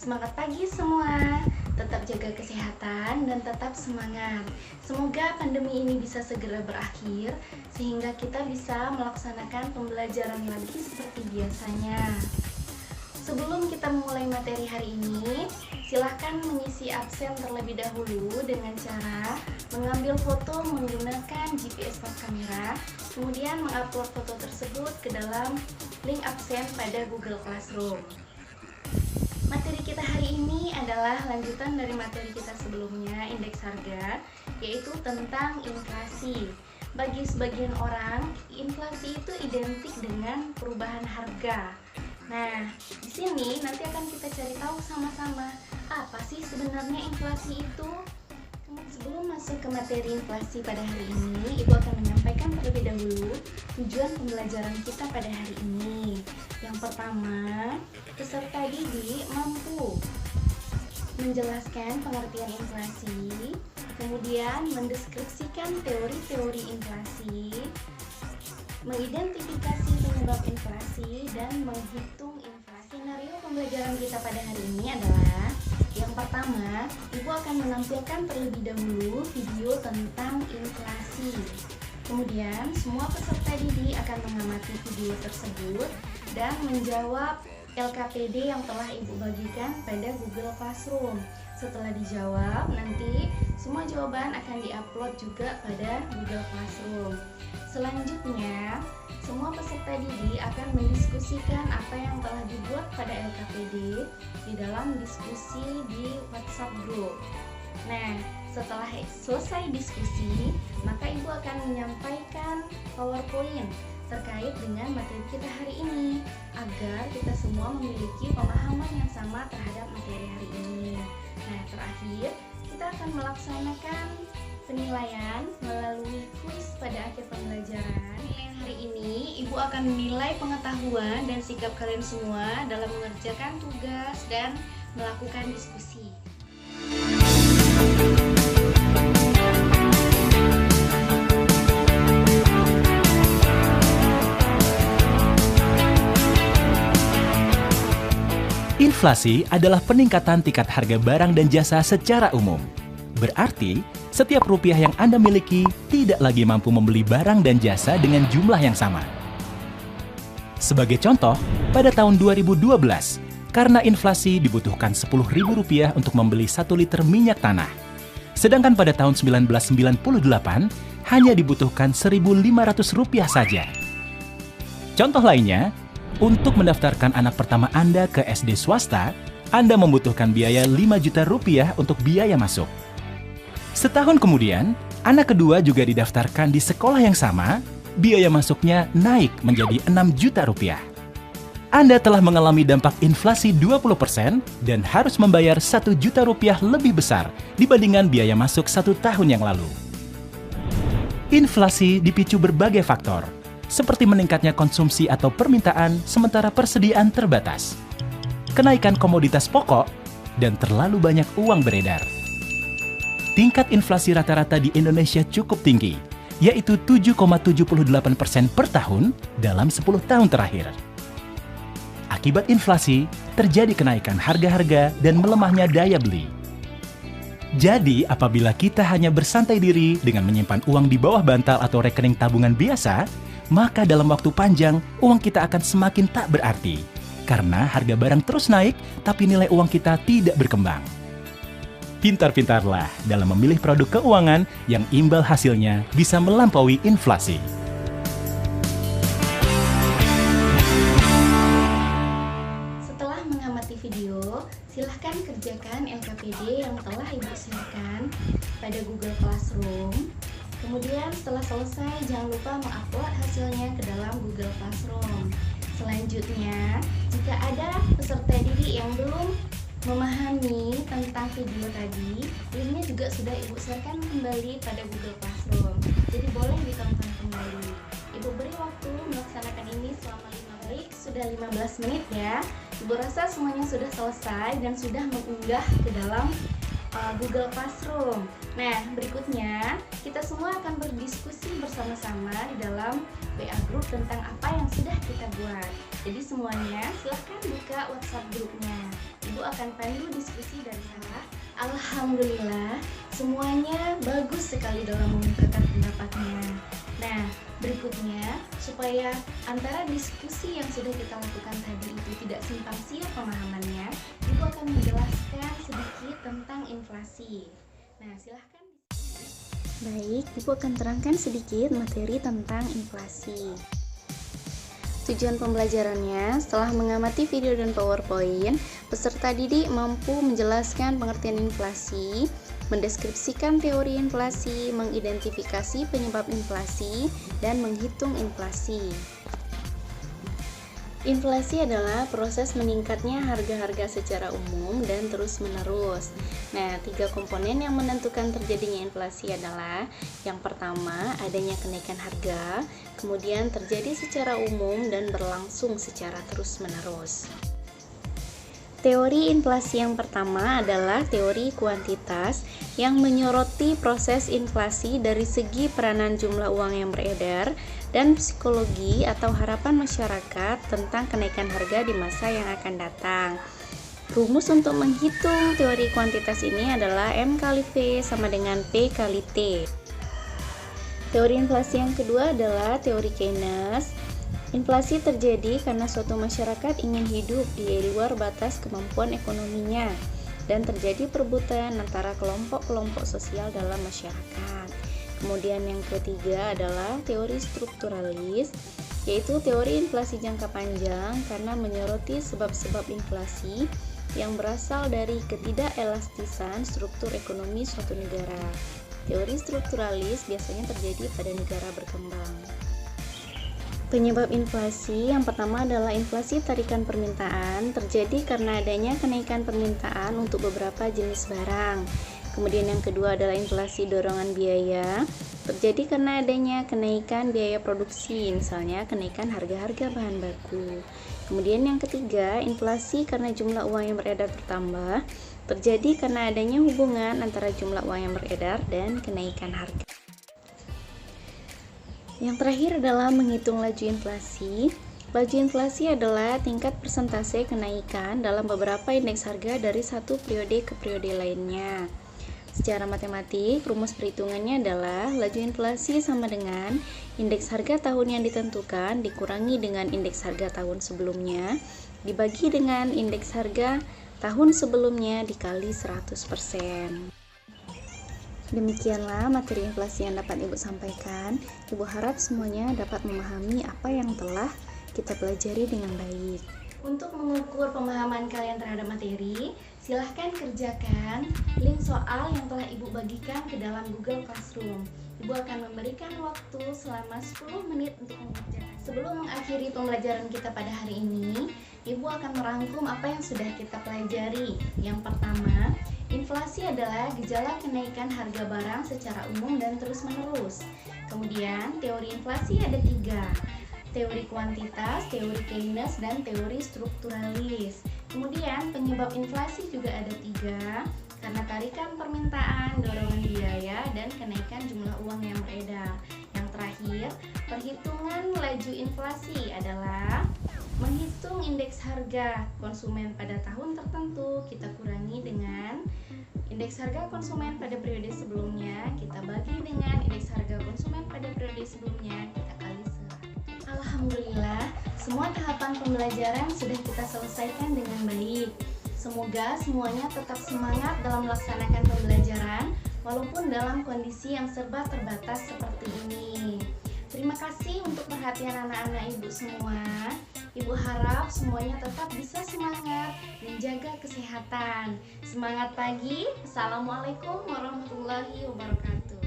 Semangat pagi semua, tetap jaga kesehatan dan tetap semangat. Semoga pandemi ini bisa segera berakhir sehingga kita bisa melaksanakan pembelajaran lagi seperti biasanya. Sebelum kita memulai materi hari ini, silahkan mengisi absen terlebih dahulu dengan cara mengambil foto menggunakan GPS pas kamera, kemudian mengupload foto tersebut ke dalam link absen pada Google Classroom. Materi kita hari ini adalah lanjutan dari materi kita sebelumnya, indeks harga, yaitu tentang inflasi. Bagi sebagian orang, inflasi itu identik dengan perubahan harga. Nah, di sini nanti akan kita cari tahu sama-sama apa sih sebenarnya inflasi itu. Sebelum masuk ke materi inflasi pada hari ini, Ibu akan menyampaikan terlebih dahulu tujuan pembelajaran kita pada hari ini. Yang pertama, peserta didik mampu menjelaskan pengertian inflasi, kemudian mendeskripsikan teori-teori inflasi, mengidentifikasi penyebab inflasi, dan menghitung inflasi. Skenario pembelajaran kita pada hari ini adalah yang pertama, Ibu akan menampilkan terlebih dahulu video tentang inflasi. Kemudian, semua peserta didik akan mengamati video tersebut dan menjawab LKPD yang telah Ibu bagikan pada Google Classroom. Setelah dijawab, nanti semua jawaban akan diupload juga pada Google Classroom. Selanjutnya, semua peserta didik akan mendiskusikan apa yang telah dibuat pada LKPD di dalam diskusi di WhatsApp group. Nah, setelah selesai diskusi, maka Ibu akan menyampaikan PowerPoint terkait dengan materi kita hari ini agar kita semua memiliki pemahaman yang sama terhadap materi hari ini. Nah, terakhir kita akan melaksanakan penilaian melalui kuis pada akhir pembelajaran. Penilaian hari ini, Ibu akan menilai pengetahuan dan sikap kalian semua dalam mengerjakan tugas dan melakukan diskusi. Inflasi adalah peningkatan tingkat harga barang dan jasa secara umum. Berarti, setiap rupiah yang Anda miliki tidak lagi mampu membeli barang dan jasa dengan jumlah yang sama. Sebagai contoh, pada tahun 2012, karena inflasi dibutuhkan Rp10.000 untuk membeli 1 liter minyak tanah. Sedangkan pada tahun 1998, hanya dibutuhkan Rp1.500 saja. Contoh lainnya, untuk mendaftarkan anak pertama Anda ke SD swasta, Anda membutuhkan biaya Rp5 juta untuk biaya masuk. Setahun kemudian, anak kedua juga didaftarkan di sekolah yang sama, biaya masuknya naik menjadi Rp6 juta. Anda telah mengalami dampak inflasi 20% dan harus membayar Rp1 juta lebih besar dibandingkan biaya masuk 1 tahun yang lalu. Inflasi dipicu berbagai faktor, seperti meningkatnya konsumsi atau permintaan sementara persediaan terbatas, kenaikan komoditas pokok, dan terlalu banyak uang beredar. Tingkat inflasi rata-rata di Indonesia cukup tinggi, yaitu 7,78% per tahun dalam 10 tahun terakhir. Akibat inflasi, terjadi kenaikan harga-harga dan melemahnya daya beli. Jadi, apabila kita hanya bersantai diri dengan menyimpan uang di bawah bantal atau rekening tabungan biasa, maka dalam waktu panjang, uang kita akan semakin tak berarti. Karena harga barang terus naik, tapi nilai uang kita tidak berkembang. Pintar-pintarlah dalam memilih produk keuangan yang imbal hasilnya bisa melampaui inflasi. Setelah mengamati video, silahkan kerjakan LKPD yang telah Ibu siapkan pada Google Classroom. Kemudian setelah selesai, jangan lupa mengupload hasilnya ke dalam Google Classroom. Selanjutnya, jika ada peserta didik yang belum memahami tentang video tadi, linknya juga sudah Ibu share-kan kembali pada Google Classroom. Jadi boleh ditonton kembali. Ibu beri waktu melaksanakan ini selama 5 menit, sudah 15 menit ya. Ibu rasa semuanya sudah selesai dan sudah mengunggah ke dalam Google Classroom. Nah, berikutnya kita semua akan berdiskusi bersama-sama di dalam WA Group tentang apa yang sudah kita buat. Jadi semuanya silahkan buka WhatsApp grupnya. Ibu akan pandu diskusi dari sana. Alhamdulillah, semuanya bagus sekali dalam mengungkapkan pendapatnya. Nah, berikutnya, supaya antara diskusi yang sudah kita lakukan tadi itu tidak simpang siur pemahamannya, Ibu akan menjelaskan sedikit tentang inflasi. Nah, silahkan. Baik, Ibu akan terangkan sedikit materi tentang inflasi. Tujuan pembelajarannya, setelah mengamati video dan PowerPoint, peserta didik mampu menjelaskan pengertian inflasi, mendeskripsikan teori inflasi, mengidentifikasi penyebab inflasi, dan menghitung inflasi. Inflasi adalah proses meningkatnya harga-harga secara umum dan terus-menerus. Nah, 3 komponen yang menentukan terjadinya inflasi adalah yang pertama, adanya kenaikan harga, kemudian terjadi secara umum dan berlangsung secara terus-menerus. Teori inflasi yang pertama adalah teori kuantitas yang menyoroti proses inflasi dari segi peranan jumlah uang yang beredar dan psikologi atau harapan masyarakat tentang kenaikan harga di masa yang akan datang. Rumus untuk menghitung teori kuantitas ini adalah M kali V sama dengan P kali T. Teori inflasi yang kedua adalah teori Keynes. Inflasi terjadi karena suatu masyarakat ingin hidup di luar batas kemampuan ekonominya dan terjadi perebutan antara kelompok-kelompok sosial dalam masyarakat. Kemudian yang ketiga adalah teori strukturalis, yaitu teori inflasi jangka panjang karena menyoroti sebab-sebab inflasi yang berasal dari ketidakelastisan struktur ekonomi suatu negara. Teori strukturalis biasanya terjadi pada negara berkembang. Penyebab inflasi yang pertama adalah inflasi tarikan permintaan, terjadi karena adanya kenaikan permintaan untuk beberapa jenis barang. Kemudian yang kedua adalah inflasi dorongan biaya, terjadi karena adanya kenaikan biaya produksi, misalnya kenaikan harga-harga bahan baku. Kemudian yang ketiga, inflasi karena jumlah uang yang beredar bertambah, terjadi karena adanya hubungan antara jumlah uang yang beredar dan kenaikan harga. Yang terakhir adalah menghitung laju inflasi. Laju inflasi adalah tingkat persentase kenaikan dalam beberapa indeks harga dari satu periode ke periode lainnya. Secara matematik, rumus perhitungannya adalah laju inflasi sama dengan indeks harga tahun yang ditentukan dikurangi dengan indeks harga tahun sebelumnya dibagi dengan indeks harga tahun sebelumnya dikali 100%. Demikianlah materi inflasi yang dapat Ibu sampaikan. Ibu harap semuanya dapat memahami apa yang telah kita pelajari dengan baik. Untuk mengukur pemahaman kalian terhadap materi, silahkan kerjakan link soal yang telah Ibu bagikan ke dalam Google Classroom. Ibu akan memberikan waktu selama 10 menit untuk mengerjakan. Sebelum mengakhiri pembelajaran kita pada hari ini, Ibu akan merangkum apa yang sudah kita pelajari. Yang pertama, inflasi adalah gejala kenaikan harga barang secara umum dan terus-menerus. Kemudian, teori inflasi ada 3. Teori kuantitas, teori Keynes, dan teori strukturalis. Kemudian, penyebab inflasi juga ada 3, karena tarikan permintaan, dorongan biaya, dan kenaikan jumlah uang yang beredar. Yang terakhir, perhitungan laju inflasi adalah menghitung indeks harga konsumen pada tahun tertentu, kita kurangi dengan indeks harga konsumen pada periode sebelumnya, kita bagi dengan indeks harga konsumen pada periode sebelumnya, kita kali 100. Alhamdulillah, semua tahapan pembelajaran sudah kita selesaikan dengan baik. Semoga semuanya tetap semangat dalam melaksanakan pembelajaran walaupun dalam kondisi yang serba terbatas seperti ini. Terima kasih untuk perhatian anak-anak Ibu semua. Ibu harap semuanya tetap bisa semangat dan jaga kesehatan. Semangat pagi. Assalamualaikum warahmatullahi wabarakatuh.